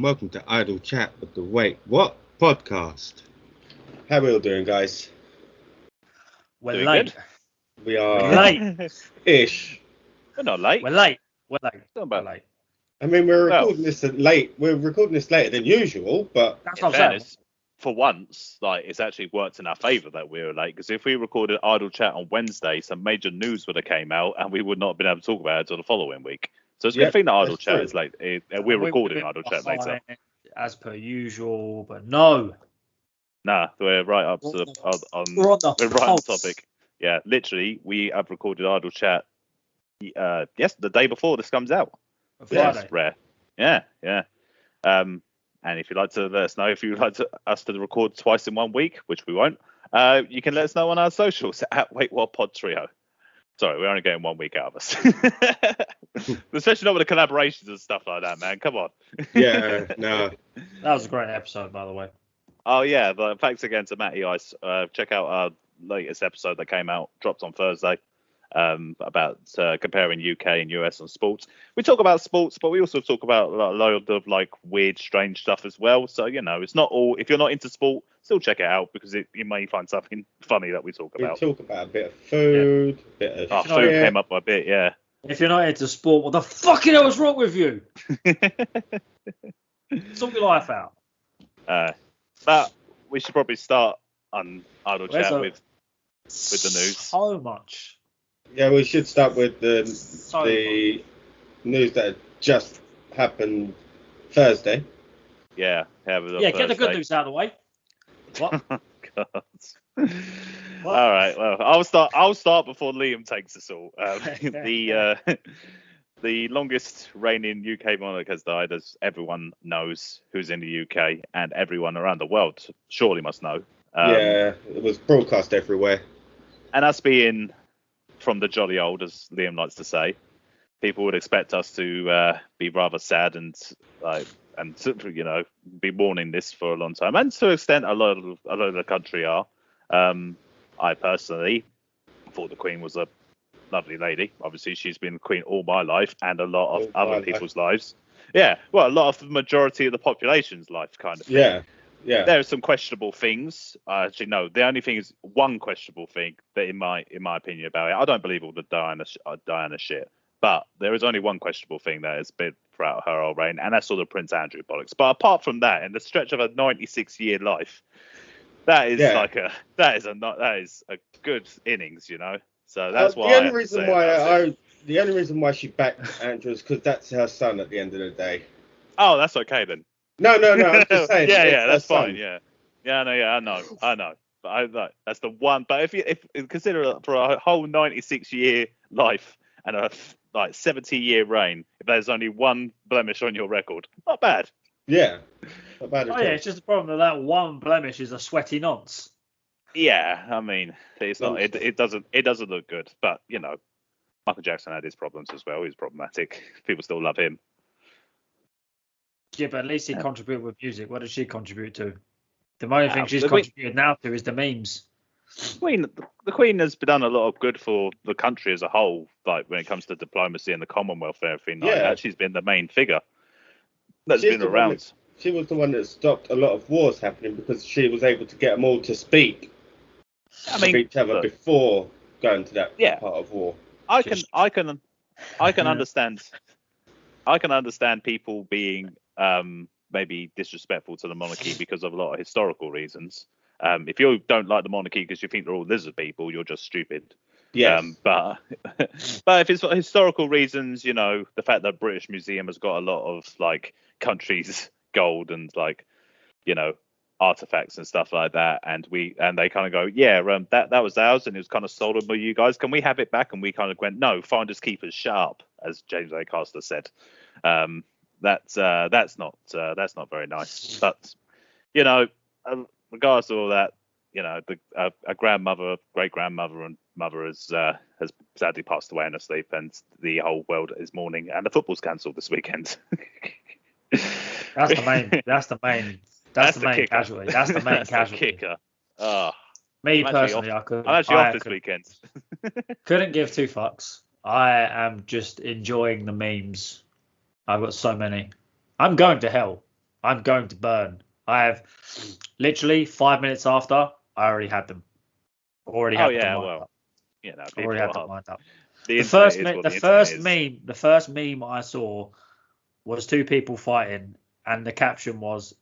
welcome to Idle Chat with the Wait What podcast. How are we all doing, guys? We're Doing late. good? We are Late. ish. We're not late. We're late. We're late. Not We're bad. late. I mean, we're Well- recording this late. We're recording this later than usual, but That's In what I'm saying. fairness, for once, like it's actually worked in our favour that we were late. Because if we recorded Idle Chat on Wednesday, some major news would have came out, and we would not have been able to talk about it until the following week. So it's a Yeah, good thing that Idle that's Chat true. is late. We're We're recording a bit Idle Chat later. behind, as per usual, but no. Nah, we're right up to We're we're on the right on the pulse. topic. Yeah, literally, we have recorded Idle Chat. The day before this comes out. On Which is Friday. rare. Yeah. And if you'd like to let us know if you'd like us to record twice in 1 week, which we won't, you can let us know on our socials at Wait What Pod Trio. Sorry, we're only getting 1 week out of us. Especially not with the collaborations and stuff like that, man. Come on. yeah, no. That was a great episode, by the way. Oh, yeah. But thanks again to Matty Ice. Check out our latest episode that came out, dropped on Thursday. About comparing UK and US on sports. We talk about sports, but we also talk about a load of like weird, strange stuff as well. So it's not all. If you're not into sport, still check it out because you may find something funny that we talk We about. talk about a bit of food, a bit of Food came up a bit, yeah. If you're not into sport, what the fucking hell is wrong with you? Sort your life out. But we should probably start on Idle There's Chat with the news. So much. Yeah, we should start with the So news that had just happened Thursday. Yeah, get the good news out of the way. What? God. What? All right. Well, I'll start before Liam takes us all. The longest reigning UK monarch has died, as everyone knows who's in the UK and everyone around the world surely must know. Yeah, it was broadcast everywhere. And us being from the jolly old, as Liam likes to say, people would expect us to be rather sad and be mourning this for a long time, and to an extent, a lot of the country are. I personally thought the Queen was a lovely lady. Obviously, she's been Queen all my life and a lot of other people's lives. Yeah, well, a lot of the majority of the population's life, kind of thing. Yeah. There are some questionable things. Actually, no. The only thing is one questionable thing that, in my opinion, about it, I don't believe all the Diana shit. But there is only one questionable thing that has been throughout her whole reign, and that's all the Prince Andrew bollocks. But apart from that, in the stretch of a 96-year life, that is that is a good innings, So that's why. The only reason why she backed Andrew is because that's her son at the end of the day. Oh, that's okay then. No, I'm just saying. yeah, that's her fine. son. Yeah, I know. But that's the one. But if consider it for a whole 96-year life and a 70-year reign, if there's only one blemish on your record, not bad. Yeah. Not bad at all. it's just the problem that one blemish is a sweaty nonce. Yeah, I mean, it's not. It doesn't look good. But Michael Jackson had his problems as well. He's problematic. People still love him. Yeah, but at least he contributed with music. What did she contribute to? The only thing she's the Queen- contributed now to is the memes. The Queen has done a lot of good for the country as a whole, like when it comes to diplomacy and the Commonwealth and everything like that. She's been the main figure that's been around. She was the one that stopped a lot of wars happening because she was able to get them all to speak to each other before going to that part of war. I can understand. I can understand people being maybe disrespectful to the monarchy because of a lot of historical reasons. If you don't like the monarchy because you think they're all lizard people, you're just stupid. Yes. But if it's for historical reasons, the fact that British Museum has got a lot of like countries' gold and artifacts and stuff like that, and they kind of go, that was ours and it was kind of stolen by you guys. Can we have it back? And we kind of went, no, finders keepers, shut up, as James A. Caster said. That's not very nice. But regardless of all that, a grandmother, great grandmother, and mother has sadly passed away in her sleep, and the whole world is mourning. And the football's cancelled this weekend. That's the main casualty. That's the main casualty. Kicker. Oh, Me personally, I'm actually off this weekend. Couldn't give two fucks. I am just enjoying the memes. I've got so many. I'm going to hell. I'm going to burn. I have literally 5 minutes after, I already had them. Already had them lined up. You know, already had them lined up. The first meme I saw was two people fighting, and the caption was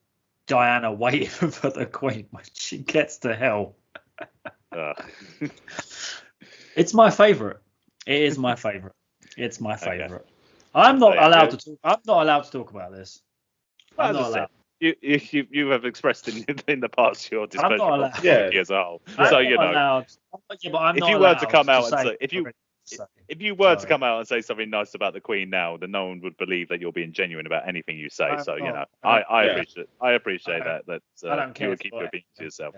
Diana waiting for the Queen when she gets to hell. It's my favourite. It is my favourite. It's my favourite. Okay. I'm not allowed to talk. I'm not allowed to talk about this. I'm not allowed. You have expressed in the past your displeasure of monarchy as a whole. So you know, allowed. Yeah, but I'm if not you were to come out and say if you were to come out and say something nice about the Queen now, then no one would believe that you're being genuine about anything you say. So you know, I appreciate that you would keep your opinion to yourself.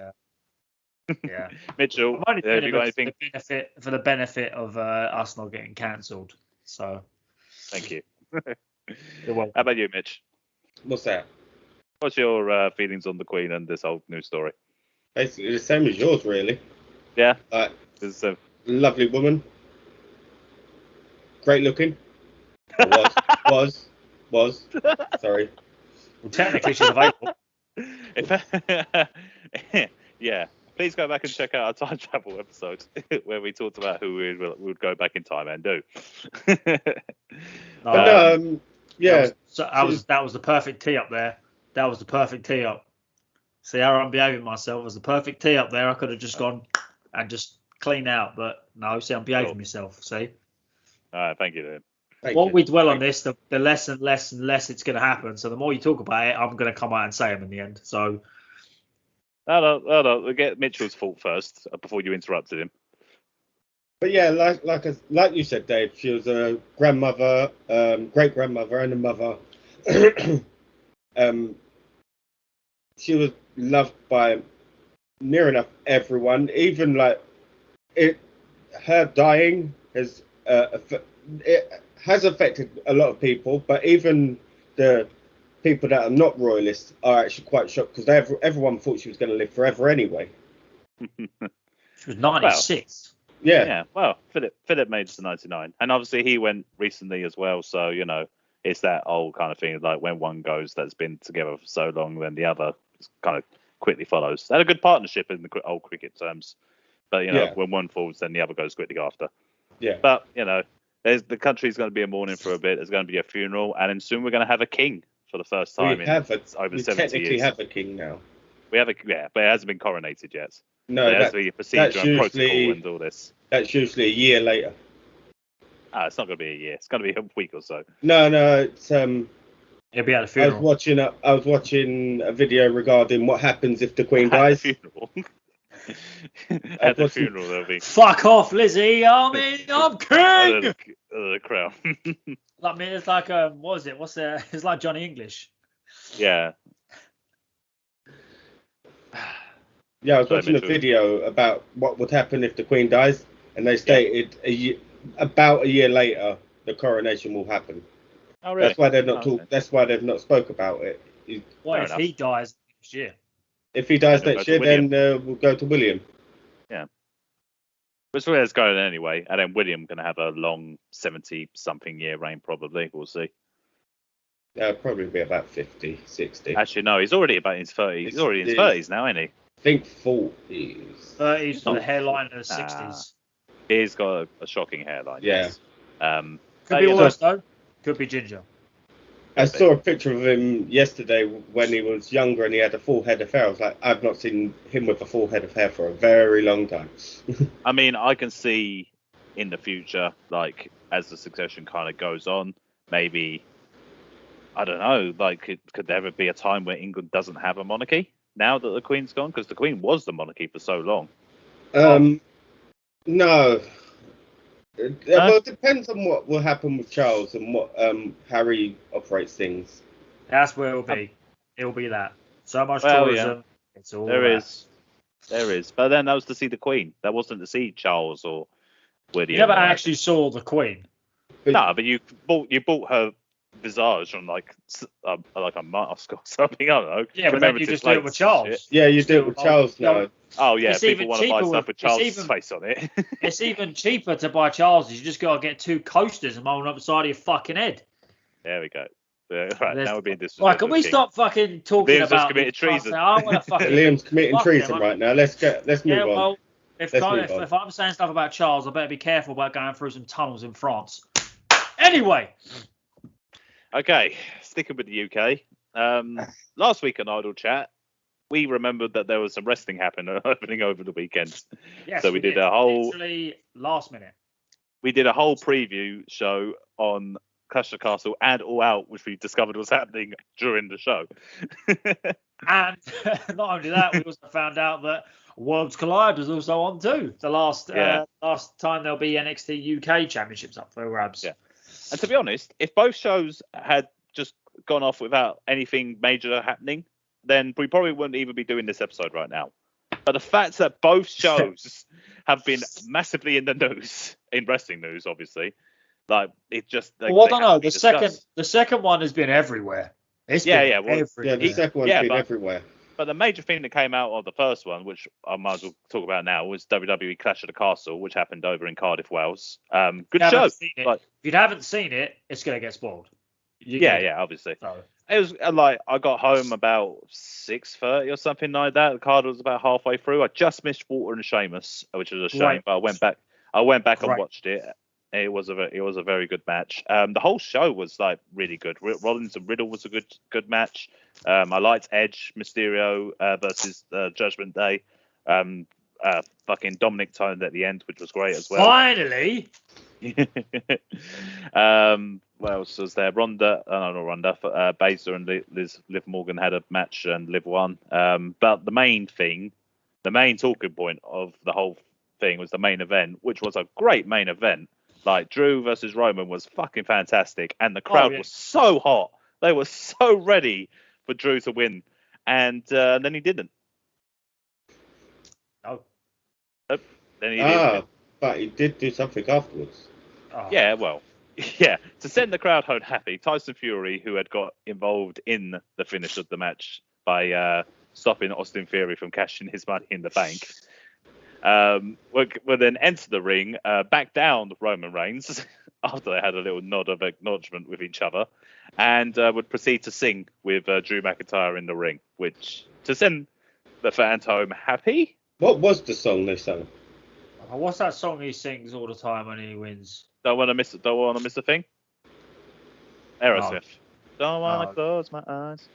Yeah. Mitchell, have you got anything for the benefit of us not getting cancelled? So, thank you. You're welcome. How about you, Mitch? What's that? What's your feelings on the Queen and this whole news story? Basically the same as yours, really. Yeah. There's a lovely woman, great looking. Was. Sorry. Well, technically she's available. Yeah. Please go back and check out our time travel episode where we talked about who we would go back in time and do. Yeah. That was the perfect tee up there. That was the perfect tee up. See how I'm behaving myself. It was the perfect tee up there. I could have just gone and just cleaned out, but no. See, I'm behaving myself. See. All right. Thank you, then. We dwell on this, the less and less and less it's going to happen. So the more you talk about it, I'm going to come out and say them in the end. So. No. We'll get Mitchell's fault first before you interrupted him. But yeah, like you said, Dave, she was a grandmother, great grandmother, and a mother. She was loved by near enough everyone. Even her dying has affected a lot of people. But even the people that are not royalists are actually quite shocked because everyone thought she was going to live forever anyway. She was 96. Yeah. Well, Philip made it to 99, and obviously he went recently as well. So you know, it's that old kind of thing. Like when one goes that's been together for so long, then the other kind of quickly follows. They had a good partnership in the old cricket terms, but you know, when one falls, then the other goes quickly after. Yeah. But you know, the country's going to be in mourning for a bit. There's going to be a funeral, and then soon we're going to have a king for the first time in over 70 years. We technically have a king now. We have but it hasn't been coronated yet. No, there has to be a procedure and protocol and all this. That's usually a year later. It's not going to be a year. It's going to be a week or so. No, it's It'll be at a funeral. I was watching a video regarding what happens if the Queen dies. At the funeral, there'll be. Fuck off, Lizzie! I'm king. The crown. It's like what is it? It's like Johnny English. Yeah. Yeah, I was watching a video about what would happen if the Queen dies, and they stated about a year later the coronation will happen. Oh, really? That's why they've not talked. That's why they've not spoke about it. What if he dies next year? If he dies next year, then we'll go to William. Yeah. Which way it's going anyway, and then William going to have a long 70-something year reign probably. We'll see. Probably be about 50, 60. Actually, no, he's already about in his 30s. He's already in his 30s now, isn't he? I think 40s. 30s for the hairline of the 60s. He's got a shocking hairline. Yeah. Yes. Could be worse though. Could be ginger. I saw a picture of him yesterday when he was younger and he had a full head of hair. I was like, I've not seen him with a full head of hair for a very long time. I mean, I can see in the future, like as the succession kind of goes on, maybe, I don't know, like could there ever be a time where England doesn't have a monarchy now that the Queen's gone? Because the Queen was the monarchy for so long. No. Well, it depends on what will happen with Charles and what Harry operates things. That's where it'll be. It'll be that. So much tourism. Yeah. It's all there is. But then that was to see the Queen. That wasn't to see Charles or William. You never actually saw the Queen. But you bought her visage on like a mask or something. I don't know. Yeah, but then you just do it with Charles. Yeah, you do it with Charles now. Oh yeah, people want to buy stuff with Charles' face on it. It's even cheaper to buy Charles. You just got to get 2 coasters and mold them up the side of your fucking head. There we go. Right, now we're being disrespectful. Right, can we stop fucking talking Liam's about just committed treason. I want to fucking. Liam's committing treason right now. Let's move on. Well, if I'm saying stuff about Charles, I better be careful about going through some tunnels in France. Anyway. Okay, sticking with the UK. Last week on Idle Chat, we remembered that there was some wrestling happening over the weekend. Yes, so we did a whole literally last minute. We did a whole preview show on Clash of the Castle and All Out, which we discovered was happening during the show. And not only that, we also found out that Worlds Collide was also on too. The last time there'll be NXT UK Championships up for grabs. Yeah. And to be honest, if both shows had just gone off without anything major happening, then we probably wouldn't even be doing this episode right now. But the fact that both shows have been massively in the news, in wrestling news, obviously, like it just. Well, I don't know. The second one has been everywhere. The second one's been everywhere. But the major thing that came out of the first one, which I might as well talk about now, was WWE Clash of the Castle, which happened over in Cardiff, Wales. Good show. If you haven't seen it, it's going to get spoiled. Obviously. So. It was like I got home about 6:30 or something like that. The card was about halfway through. I just missed Walter and Sheamus, which was a shame. But I went back and watched it. It was a very good match. The whole show was like really good. Rollins and Riddle was a good match. I liked Edge Mysterio versus Judgment Day. Fucking Dominic toned at the end, which was great as well. Finally. What else was there? Ronda, Baszler and Liv Morgan had a match and Liv won. But the main talking point of the whole thing was the main event, which was a great main event. Like Drew versus Roman was fucking fantastic, and the crowd was so hot. They were so ready for Drew to win, and then he didn't. Oh. Nope. Then he didn't. But he did do something afterwards. Oh. Yeah, well, yeah. To send the crowd home happy, Tyson Fury, who had got involved in the finish of the match by stopping Austin Theory from cashing his money in the bank, would then enter the ring, back down Roman Reigns after they had a little nod of acknowledgement with each other, and would proceed to sing with Drew McIntyre in the ring, which to send the fans home happy. What was the song they sang? What's that song he sings all the time when he wins? Don't want to miss a thing. Aerosmith. Don't want to close my eyes.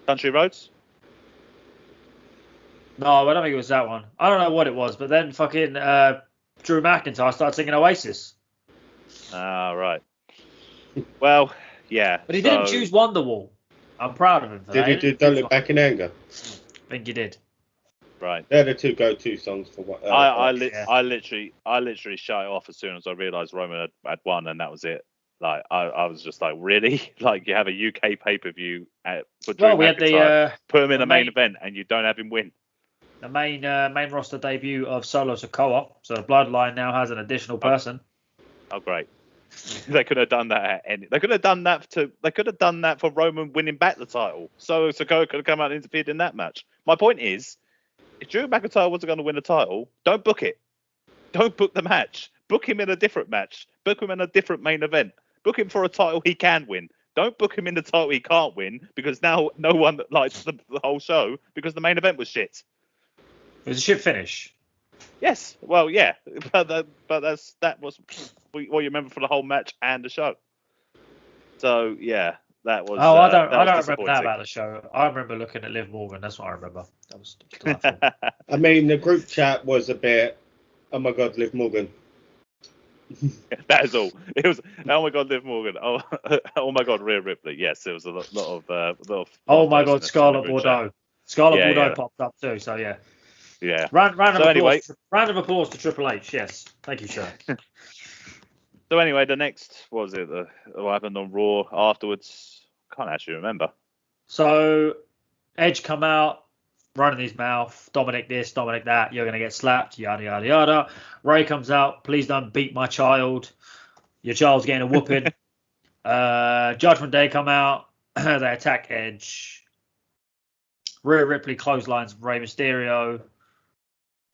Country Roads. No, I don't think it was that one. I don't know what it was, but then fucking Drew McIntyre started singing Oasis. Right. Well, yeah. But he didn't choose Wonderwall. I'm proud of him for that. Did he do Don't Look Back in Anger? I think he did. Right. They're the two go-to songs for what. I literally shut it off as soon as I realised Roman had won, and that was it. Like I was just like, really? Like you have a UK pay-per-view for Drew McIntyre, put him in the main event, and you don't have him win. The main roster debut of Solo Sikoa, so the Bloodline now has an additional person. Oh, great! They could have done that. They could have done that for Roman winning back the title. So Sikoa could have come out and interfered in that match. My point is, if Drew McIntyre wasn't going to win the title, don't book it. Don't book the match. Book him in a different match. Book him in a different main event. Book him for a title he can win. Don't book him in the title he can't win, because now no one likes the whole show because the main event was shit. It was a shit finish. Yes. Well, yeah. But that was what you remember for the whole match and the show. So, yeah. That was. I don't remember that about the show. I remember looking at Liv Morgan. That's what I remember. That was delightful. I mean, the group chat was a bit. Oh my God, Liv Morgan. That is all. It was. Oh my God, Liv Morgan. Oh my God, Rhea Ripley. Yes, there was a lot of. Oh my God, Scarlett Bordeaux. Scarlett Bordeaux popped up too. So yeah. Yeah. Round of applause to Triple H. Yes, thank you, sir. So anyway, the next, what was it? What happened on Raw afterwards? Can't actually remember. So Edge come out, running his mouth, Dominic this, Dominic that, you're going to get slapped, yada, yada, yada. Ray comes out, please don't beat my child. Your child's getting a whooping. Judgment Day come out, they attack Edge. Rhea Ripley clotheslines Rey Mysterio.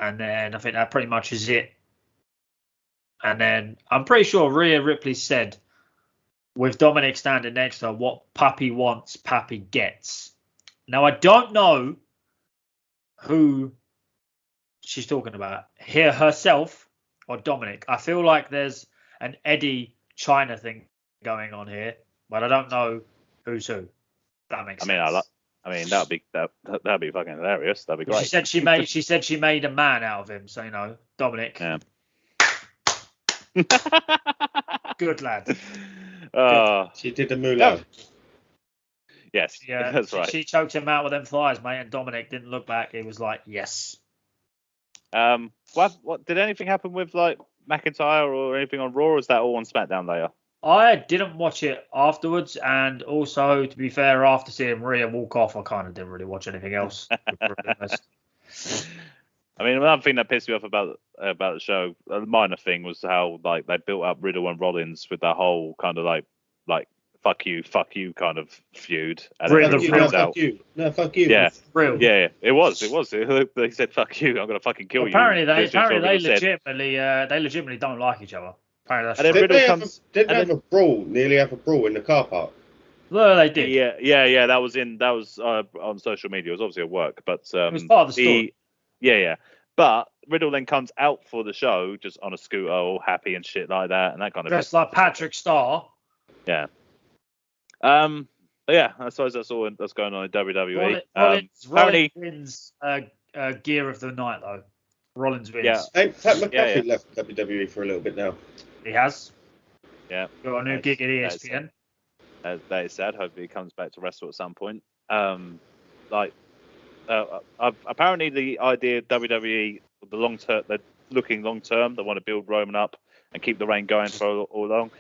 And then I think that pretty much is it. And then I'm pretty sure Rhea Ripley said with Dominic standing next to her, what Puppy wants, Puppy gets. Now, I don't know who she's talking about, here herself or Dominic. I feel like there's an Eddie China thing going on here, but I don't know who's who. That makes sense. I mean, that'd be fucking hilarious. That'd be great. She said she made a man out of him. So Dominic. Yeah. Good lad. She did the moolah. Yes, yeah, that's right. She choked him out with them thighs, mate, and Dominic didn't look back. He was like, yes. What did anything happen with like McIntyre or anything on Raw? Or is that all on SmackDown later? I didn't watch it afterwards, and also, to be fair, after seeing Rhea walk off, I kind of didn't really watch anything else. I mean, another thing that pissed me off about the show, a minor thing, was how like they built up Riddle and Rollins with that whole kind of like fuck you kind of feud. And fuck you. No, fuck you. Yeah, real. Yeah, it was. They said fuck you. I'm gonna fucking kill you. Apparently they legitimately don't like each other. Apparently that's didn't have a brawl in the car park. Well, they did. Yeah. That was on social media. It was obviously at work, but it was part of the story. Yeah. But Riddle then comes out for the show just on a scooter, all happy and shit like that, and that kind of dressed like Patrick Starr. Yeah. But yeah, I suppose that's all that's going on in WWE. Rollins wins gear of the night though. Rollins wins. Yeah. Pat McAfee left WWE for a little bit now. He has. Yeah. Got a new gig at ESPN. That is sad. Hopefully he comes back to wrestle at some point. Apparently the idea of WWE, the long term, they're looking long term. They want to build Roman up and keep the reign going for all along.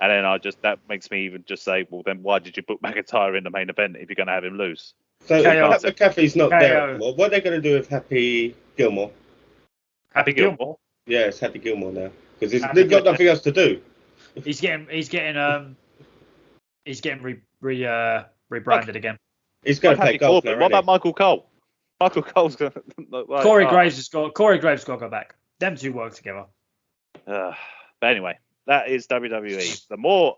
And then that makes me even just say, well, then why did you book McIntyre in the main event if you're going to have him lose? So Pat McAfee's not there anymore. What are they going to do with Happy Gilmore? Happy Gilmore? Yeah, it's Happy Gilmore now because they've got nothing else to do. He's getting rebranded again. He's going to play golf. What about Michael Cole? Michael Cole's going to. Corey Graves has got to go back. Them two work together. But anyway, that is WWE. The more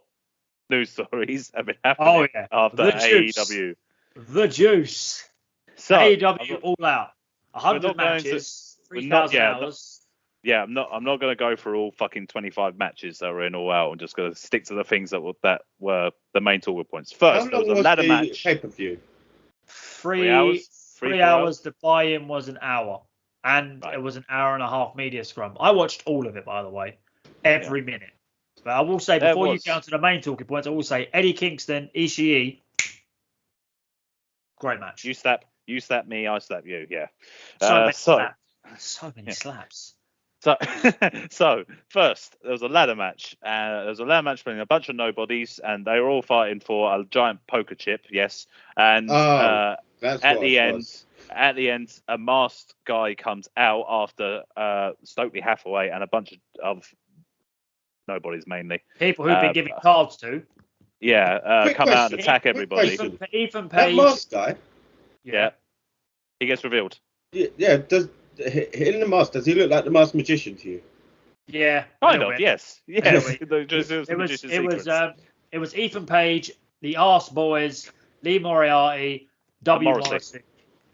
news stories have been happening after AEW. The juice. So AEW all out. 100 matches. 3,000 hours. Yeah, I'm not going to go for all fucking 25 matches that were in all out. I'm just going to stick to the things that were the main talking points. First, there was a ladder match. Pay-per-view? 3 hours. 3 hours. The buy-in was an hour, and it was an hour and a half media scrum. I watched all of it, by the way, every minute. But I will say, before you get onto the main talking points, I will say Eddie Kingston, Ishii, great match. You slap me, I slap you. Yeah. So many slaps. So first, there was a ladder match. There was a ladder match between a bunch of nobodies, and they were all fighting for a giant poker chip. Yes, and at the end, a masked guy comes out after Stokely Hathaway and a bunch of nobodies, mainly people who've been giving cards to. Yeah, come out and attack everybody. Ethan Page. That masked guy. Yeah, he gets revealed. Yeah. In the mask, does he look like the masked magician to you? Yeah, kind of. Yes. It was Ethan Page, the Arse Boys, Lee Moriarty, W. Morrissey,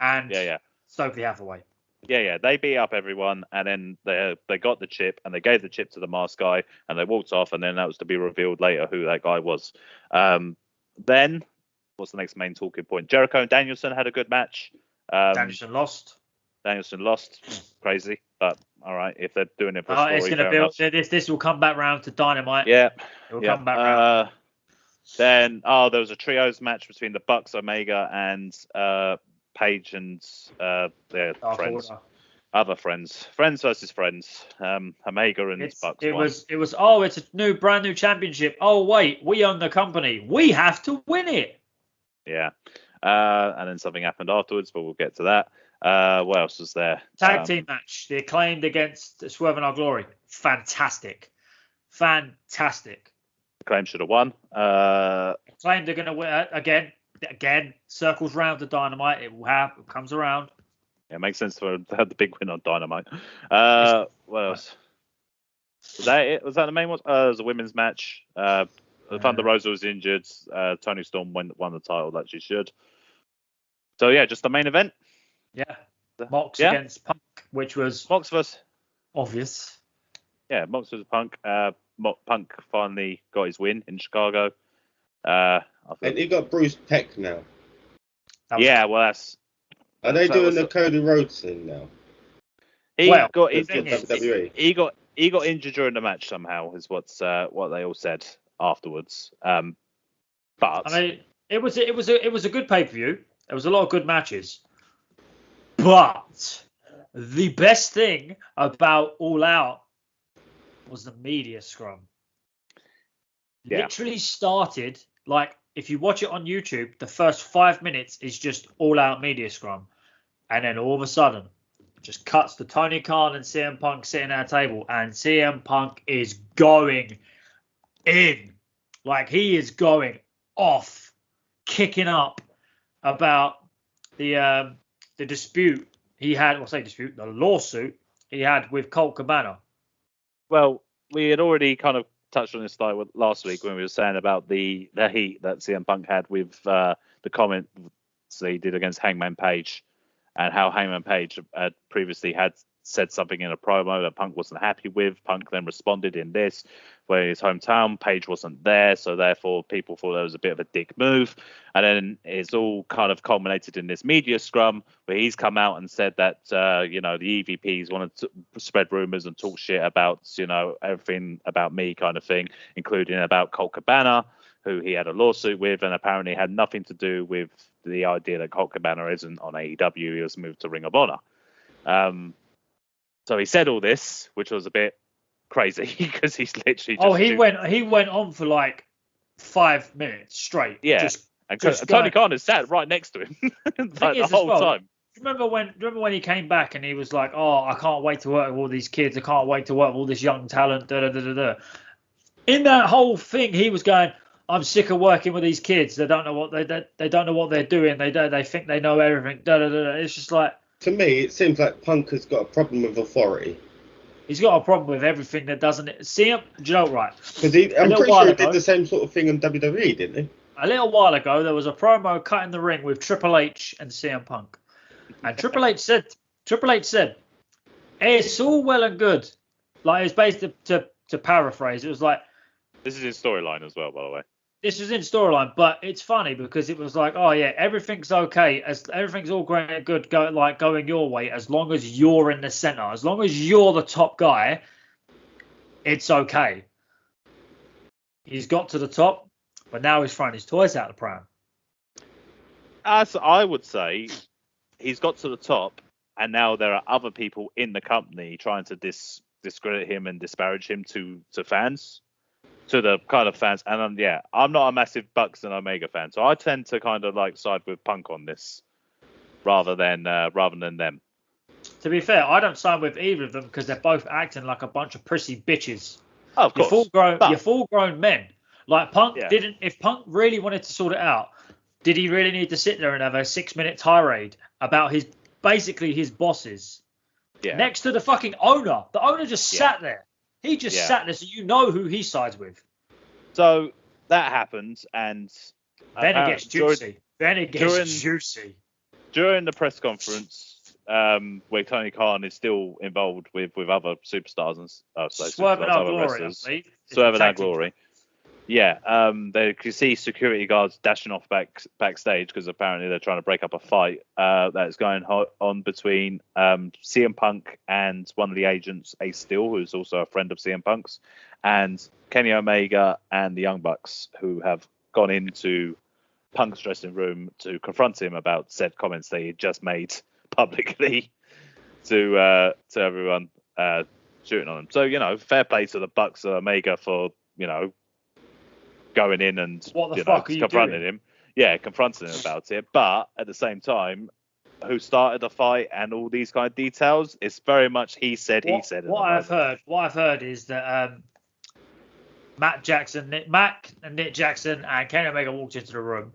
and Stokely Hathaway. Yeah. They beat up everyone, and then they got the chip, and they gave the chip to the masked guy, and they walked off, and then that was to be revealed later who that guy was. Then, what's the next main talking point? Jericho and Danielson had a good match. Danielson lost. Crazy, but all right. If they're doing it for a story, it's going to build. This will come back round to Dynamite. Yeah, it will come back round. Then, there was a trios match between the Bucks, Omega, and Page and their friends, other friends versus friends. Omega and Bucks. It's a brand new championship. Oh wait, we own the company. We have to win it. Yeah, and then something happened afterwards, but we'll get to that. What else was there? Tag team match. The Acclaimed against Swerve and Our Glory. Fantastic. Acclaimed should have won. Acclaimed are going to win again. Circles round to Dynamite. It comes around. Yeah, it makes sense to have the big win on Dynamite. What else? Was that it? Was that the main one? There was a women's match. Thunder Rosa was injured. Tony Storm won the title that she should. So yeah, just the main event. Yeah. Mox against Punk, which was Mox versus obvious. Yeah, Mox versus Punk. Punk finally got his win in Chicago. And he got Bruce Peck now. Well, that's. Are they doing the Cody Rhodes thing now? He got injured during the match somehow, is what they all said afterwards. But I mean, it was a good pay-per-view. There was a lot of good matches. But the best thing about All Out was the media scrum. Yeah. Literally started, like, if you watch it on YouTube, the first 5 minutes is just All Out media scrum. And then all of a sudden, it just cuts to Tony Khan and CM Punk sitting at a table. And CM Punk is going in. Like, he is going off, kicking up about the dispute he had, the lawsuit he had with Colt Cabana. Well, we had already kind of touched on this last week when we were saying about the heat that CM Punk had with the comments he did against Hangman Page, and how Hangman Page had previously had said something in a promo that Punk wasn't happy with. Punk then responded in this, where in his hometown, Page wasn't there, so therefore people thought that was a bit of a dick move. And then it's all kind of culminated in this media scrum, where he's come out and said that, the EVPs wanted to spread rumors and talk shit about, everything about me kind of thing, including about Colt Cabana, who he had a lawsuit with, and apparently had nothing to do with the idea that Colt Cabana isn't on AEW. He was moved to Ring of Honor. So he said all this, which was a bit crazy because he's literally just... he went on for like 5 minutes straight. Yeah. And Tony Khan is sat right next to him the whole time. Remember when he came back and he was like, "Oh, I can't wait to work with all these kids. I can't wait to work with all this young talent." Da, da, da, da, da. In that whole thing, he was going, "I'm sick of working with these kids. They don't know what they don't know what they're doing. They think they know everything." Da, da, da, da. It's just like, to me, it seems like Punk has got a problem with authority. He's got a problem with everything that doesn't see him. Do you know, right? Because I'm pretty sure he did the same sort of thing in WWE, didn't he? A little while ago, there was a promo cut in the ring with Triple H and CM Punk, and Triple H said, "It's all well and good." Like, it's based to paraphrase. It was like, this is his storyline as well, by the way. This was in storyline, but it's funny because it was like, oh yeah, everything's okay, as everything's all great and good, going your way, as long as you're in the center, as long as you're the top guy, it's okay. He's got to the top, but now he's throwing his toys out the pram. As I would say, he's got to the top, and now there are other people in the company trying to discredit him and disparage him to fans. To the kind of fans, and I'm not a massive Bucks and Omega fan, so I tend to kind of like side with Punk on this, rather than them. To be fair, I don't side with either of them because they're both acting like a bunch of prissy bitches. Oh, of course, you're full-grown men. Like Punk didn't. If Punk really wanted to sort it out, did he really need to sit there and have a 6-minute tirade about his bosses next to the fucking owner? The owner just sat there. He just sat there, so you know who he sides with. So that happened, and then it gets juicy. Juicy. During the press conference, where Tony Khan is still involved with other superstars and Swerving Our Glory, Swerving Our Glory. Yeah, they could see security guards dashing off backstage because apparently they're trying to break up a fight that is going on between CM Punk and one of the agents, Ace Steel, who's also a friend of CM Punk's, and Kenny Omega and the Young Bucks, who have gone into Punk's dressing room to confront him about said comments that he had just made publicly to everyone shooting on him. So, fair play to the Bucks and Omega for, going in and confronting him. Yeah, confronting him about it. But at the same time, who started the fight and all these kind of details, it's very much he said. What I've heard is that Matt and Nick Jackson and Kenny Omega walked into the room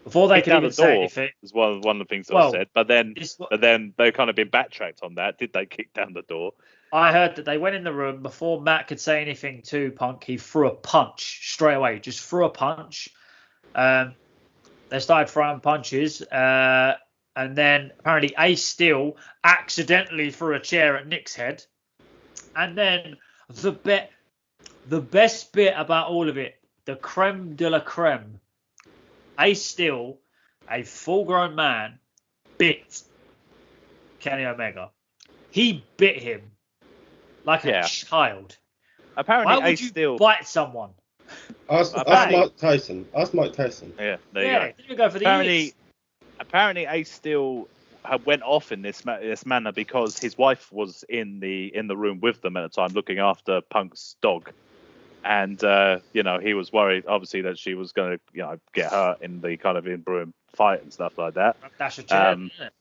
before they could even say anything. Is one of the things I said. But then they kind of been backtracked on that. Did they kick down the door? I heard that they went in the room before Matt could say anything to Punk. He threw a punch straight away. Just threw a punch. They started throwing punches. And then apparently Ace Steel accidentally threw a chair at Nick's head. And then the best bit about all of it, the creme de la creme. Ace Steel, a full-grown man, bit Kenny Omega. He bit him like a child. Apparently, why would Ace you Steel bite someone? Ask Mike Tyson. Yeah, there you go. Didn't go for the Apparently, Ace Steel went off in this manner because his wife was in the room with them at the time, looking after Punk's dog, and he was worried, obviously, that she was going to get hurt in the kind of in-room fight and stuff like that. That's a chair, isn't it?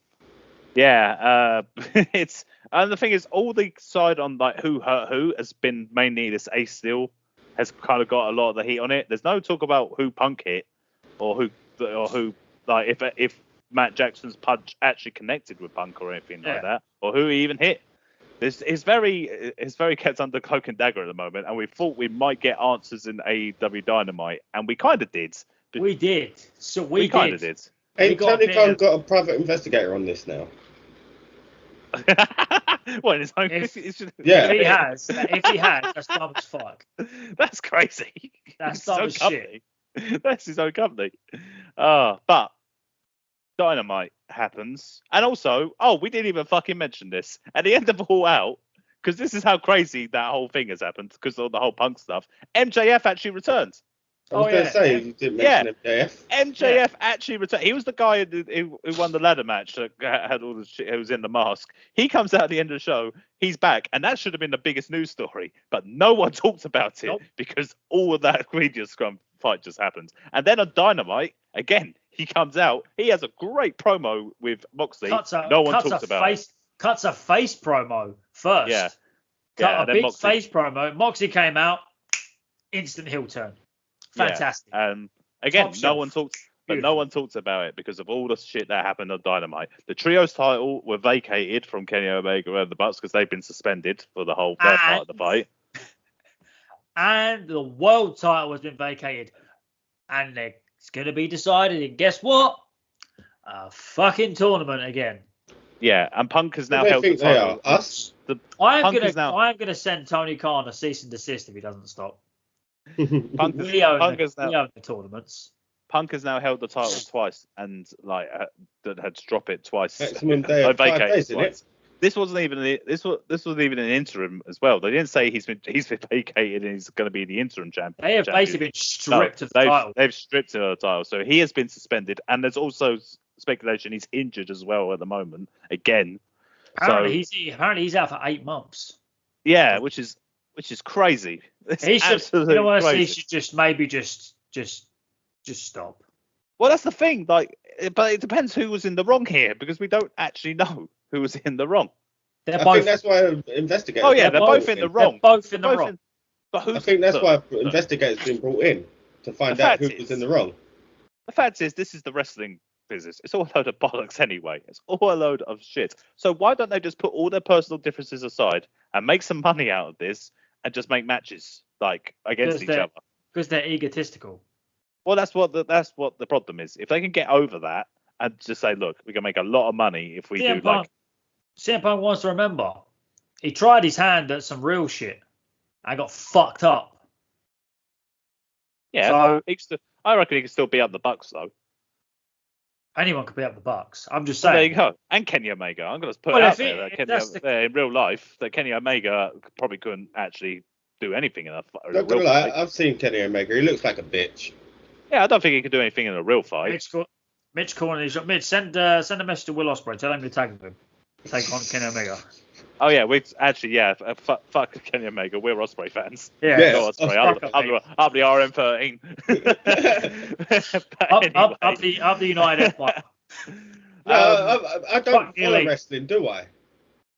Yeah, it's and the thing is, all the side on like who hurt who has been mainly this Ace Steel has kind of got a lot of the heat on it. There's no talk about who Punk hit or who like if Matt Jackson's punch actually connected with Punk or anything like that, or who he even hit. It's very kept under cloak and dagger at the moment, and we thought we might get answers in AEW Dynamite, and we kind of did. We did. So we kind of did. Hey, Tony Khan got a private investigator on this now. What, his own? If he has, that's dumb as fuck. That's crazy. That's dumb as shit. That's his own company. But Dynamite happens, and also, we didn't even fucking mention this at the end of All Out, because this is how crazy that whole thing has happened because of the whole Punk stuff. MJF actually returned. I was going to say, you didn't mention MJF. MJF actually returned. He was the guy who won the ladder match that had all the shit, who was in the mask. He comes out at the end of the show. He's back. And that should have been the biggest news story. But no one talked about it because all of that media scrum fight just happened. And then on Dynamite, again, he comes out. He has a great promo with Moxley. No one talks about it. Cuts a face promo first. Yeah. Cut a big face promo. Moxley came out. Instant heel turn. Fantastic. Yeah. Again, no one talks about it because of all the shit that happened on Dynamite. The trios title were vacated from Kenny Omega and the Bucks because they've been suspended for the whole first part of the fight. And the world title has been vacated. And it's going to be decided. And guess what? A fucking tournament again. Yeah, and Punk has now held the title. Us? I am going to send Tony Khan a cease and desist if he doesn't stop. We own the tournaments. Punk has now held the title twice and that had to drop it twice. Vacated twice. This wasn't even an interim as well. They didn't say he's been vacated and he's going to be the interim champion. They have basically been stripped of the title. They've stripped him of the title, so he has been suspended. And there's also speculation he's injured as well at the moment again. Apparently he's out for 8 months. Yeah, which is crazy. He should just stop. Well, that's the thing. But it depends who was in the wrong here because we don't actually know who was in the wrong. I think that's why investigators. Oh yeah, they're both in the wrong. They're both in the wrong. But I think that's why investigators been brought in to find out who was in the wrong. The fact is, this is the wrestling business. It's all a load of bollocks anyway. It's all a load of shit. So why don't they just put all their personal differences aside and make some money out of this and just make matches against each other? Because they're egotistical. Well, that's what the problem is. If they can get over that and just say, look, we can make a lot of money if we CM Punk wants to remember, he tried his hand at some real shit and got fucked up. Yeah, so, I reckon he can still beat up the Bucks though. Anyone could beat up the Bucks. I'm just saying. There you go. And Kenny Omega. I'm going to put it out there in real life that Kenny Omega probably couldn't actually do anything in a real fight. I've seen Kenny Omega. He looks like a bitch. Yeah, I don't think he could do anything in a real fight. Mitch calling his Mitch, send a message to Will Ospreay. Tell him to tag him. Take on Kenny Omega. Oh yeah, fuck Kenny Omega. We're Ospreay fans. Yeah, Ospreay. Up the RM13. Up the United Empire. I don't follow wrestling, do I?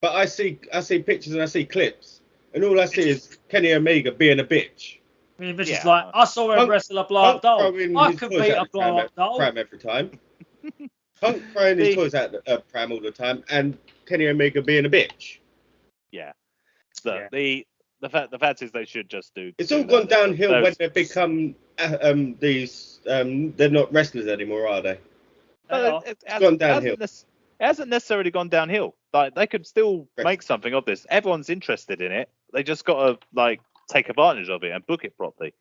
But I see pictures and I see clips, and all I see is Kenny Omega being a bitch. I mean, Mitch is like, I saw him wrestle a blow-up doll. I could beat a blow-up doll. Pram every time. Punk throwing his toys out the pram all the time, and Kenny Omega being a bitch. Yeah. Look, the fact is they should just do. It's all gone downhill when they become these. They're not wrestlers anymore, are they? It's gone downhill. It hasn't necessarily gone downhill. Like they could still make something of this. Everyone's interested in it. They just got to take advantage of it and book it properly.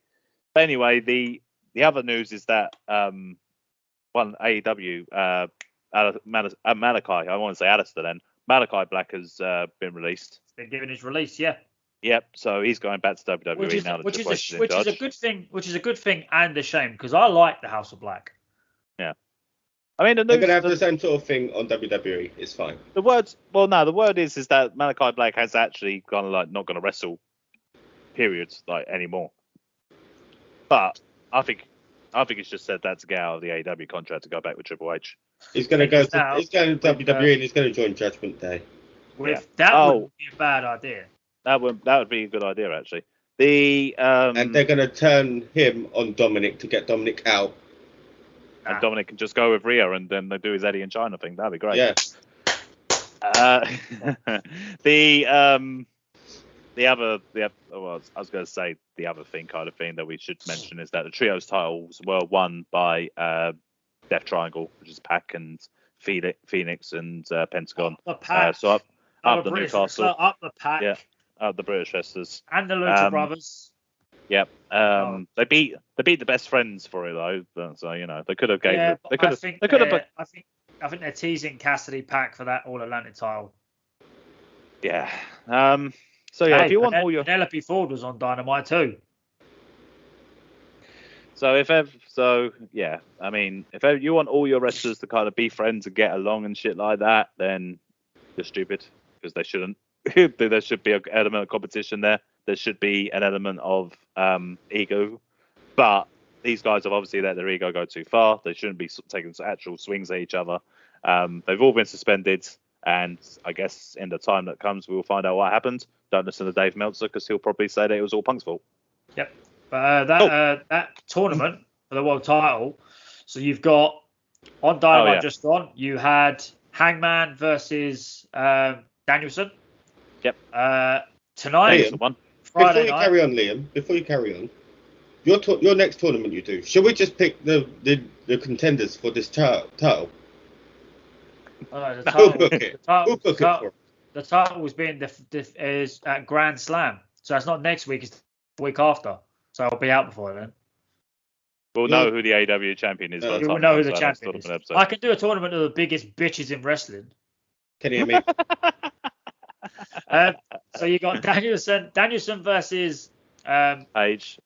But anyway, the other news is that one AEW Malachi. I want to say Alistair then. Malachi Black has been released. Been given his release, yeah. Yep. So he's going back to WWE now. Which is a good thing. Which is a good thing and a shame because I like the House of Black. Yeah. I mean, they're going to have the same sort of thing on WWE. It's fine. The word is that Malachi Black has actually gone not going to wrestle, periods anymore. But I think it's just said that to get out of the AEW contract to go back with Triple H. He's going to go to WWE and he's going to join Judgment Day. That would be a bad idea. That would be a good idea actually. And they're going to turn him on Dominic to get Dominic out. And Dominic can just go with Rhea and then they do his Eddie and China thing. That'd be great. Yeah. I was going to say the other thing that we should mention is that the trios titles were won by Death Triangle, which is Pac and Phoenix and Pentagon. The Pac. So up the Newcastle. Up the Pac. Yeah. Up the British wrestlers. And the Lucha Brothers. Yep. They beat the best friends for it though. So they could have I think they're teasing Cassidy Pac for that All Atlantic title. Yeah. So yeah, if you want all your Penelope Ford was on Dynamite too. So if you want all your wrestlers to kind of be friends and get along and shit like that, then you're stupid because they shouldn't. There should be an element of competition there. There should be an element of ego, but these guys have obviously let their ego go too far. They shouldn't be taking actual swings at each other. They've all been suspended, and I guess in the time that comes, we will find out what happened. Don't listen to Dave Meltzer because he'll probably say that it was all Punk's fault. Yep. But that tournament for the world title, so you've got on Dynamite just gone, you had Hangman versus Danielson. Yep. Tonight. Liam, before you carry on, your next tournament you do, shall we just pick the contenders for this title? The title was being is at Grand Slam, so it's not next week; it's the week after. So I'll be out before then. We'll know who the AEW champion is. We'll know who the champion is. I can do a tournament of the biggest bitches in wrestling. Can you hear me? So you got Danielson versus Page.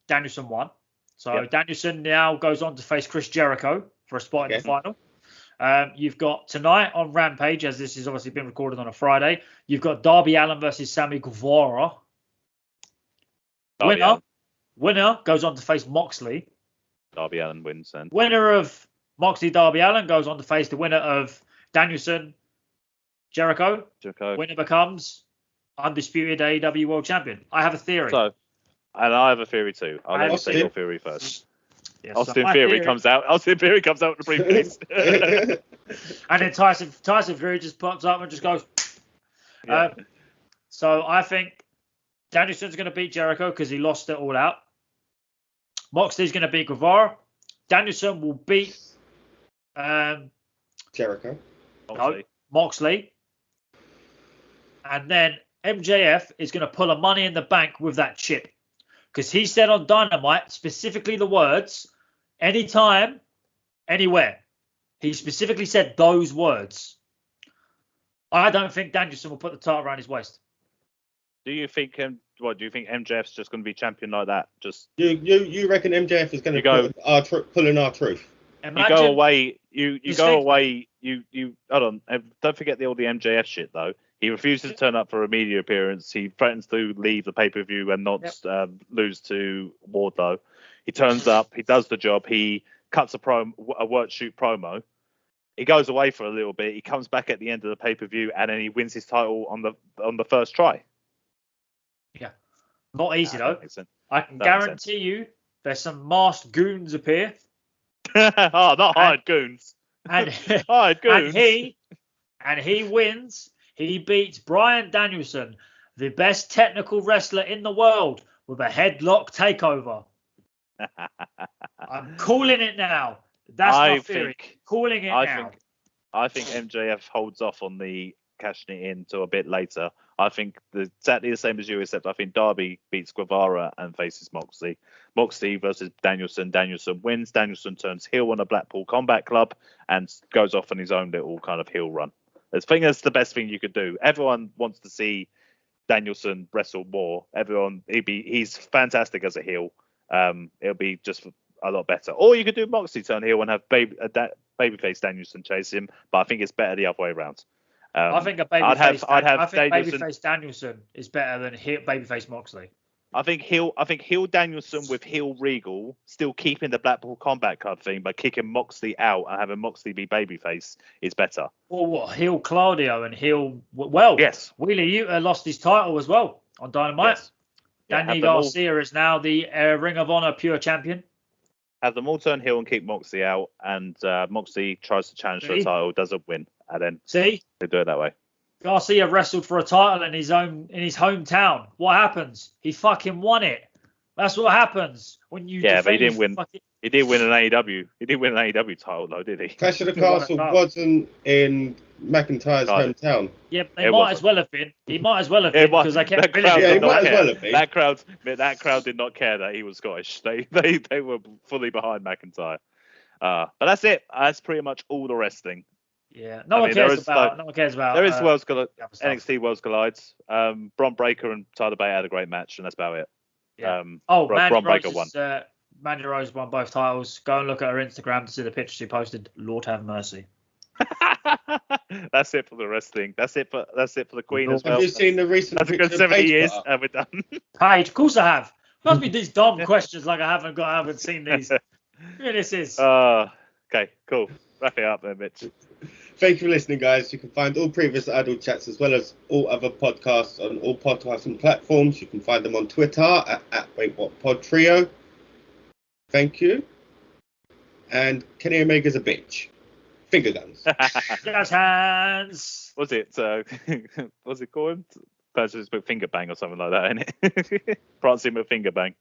Danielson won. So Danielson now goes on to face Chris Jericho for a spot in the final. You've got tonight on Rampage, as this has obviously been recorded on a Friday. You've got Darby Allin versus Sammy Guevara. Winner goes on to face Moxley. Darby Allin wins then. Winner of Moxley Darby Allin goes on to face the winner of Danielson Jericho. Winner becomes undisputed AEW World Champion. I have a theory. And I have a theory too. I'll let you say your theory first. Yeah, Austin Theory comes out with the briefcase. And then Tyson Fury just pops up and just goes. Yeah. So I think Danielson's going to beat Jericho because he lost it all out. Moxley's going to beat Guevara. Danielson will beat Jericho. Moxley. And then MJF is going to pull a Money in the Bank with that chip. Because he said on Dynamite, specifically the words, anytime, anywhere. He specifically said those words. I don't think Danielson will put the title around his waist. Do you think MJF's just going to be champion like that? Just you reckon MJF is going to pull in our truth? You go away. You go away. You hold on. Don't forget all the MJF shit though. He refuses to turn up for a media appearance. He threatens to leave the pay-per-view and not lose to Wardlow. He turns up. He does the job. He cuts a work shoot promo. He goes away for a little bit. He comes back at the end of the pay-per-view and then he wins his title on the first try. Yeah, not easy though. I can guarantee you there's some masked goons appear. Not hired goons. Hired goons. And he wins. He beats Bryan Danielson the best technical wrestler in the world with a headlock takeover. I'm calling it now. That's my theory. Calling it now. I think MJF holds off on the cashing it in to a bit later. I think exactly the same as you, except I think Darby beats Guevara and faces Moxley. Moxley versus Danielson. Danielson wins. Danielson turns heel on a Blackpool Combat Club and goes off on his own little kind of heel run. I think that's the best thing you could do. Everyone wants to see Danielson wrestle more. He's fantastic as a heel. It'll be just a lot better. Or you could do Moxley turn heel and have babyface Danielson chase him, but I think it's better the other way around. I think babyface Danielson is better than babyface Moxley. I think heel Danielson with heel Regal, still keeping the Blackpool Combat Club thing, but kicking Moxley out and having Moxley be babyface is better. Or what? Heel Claudio and heel. Yes. Wheeler Yuta lost his title as well on Dynamite. Yes. Danny Garcia is now the Ring of Honor Pure Champion. Have them all turn heel and keep Moxley out, and Moxley tries to challenge for a title, doesn't win, and then they do it that way. Garcia wrestled for a title in his hometown. What happens? He fucking won it. That's what happens when you. Yeah, but he didn't win. He didn't win an AEW. He didn't win an AEW title though, did he? Clash of the Castle wasn't in McIntyre's hometown. Yeah, they might as well have been. He might as well have been because they kept. That crowd did not care that he was Scottish. They were fully behind McIntyre. But that's it. That's pretty much all the wrestling. Yeah, no one cares about. There is NXT Worlds Collides. Bron Breakker and Tyler Bate had a great match, and that's about it. Yeah. Bron Breakker won. Mandy Rose won both titles. Go and look at her Instagram to see the picture she posted. Lord have mercy. That's it for the wrestling. That's it for the Queen as well. Have you seen the recent? That's a good 70 years, and we're done. Paige, of course I have. Must be these dumb questions like I haven't seen these. Yeah, this is. Okay, cool. Wrap it up then, Mitch. Thank you for listening, guys. You can find all previous Idle Chats as well as all other podcasts on all podcasting platforms. You can find them on Twitter at WaitWhatPodTrio. Thank you. And Kenny Omega's a bitch. Finger guns. Jazz hands. What's it called? Finger bang or something like that, isn't it? Prancing with finger bang.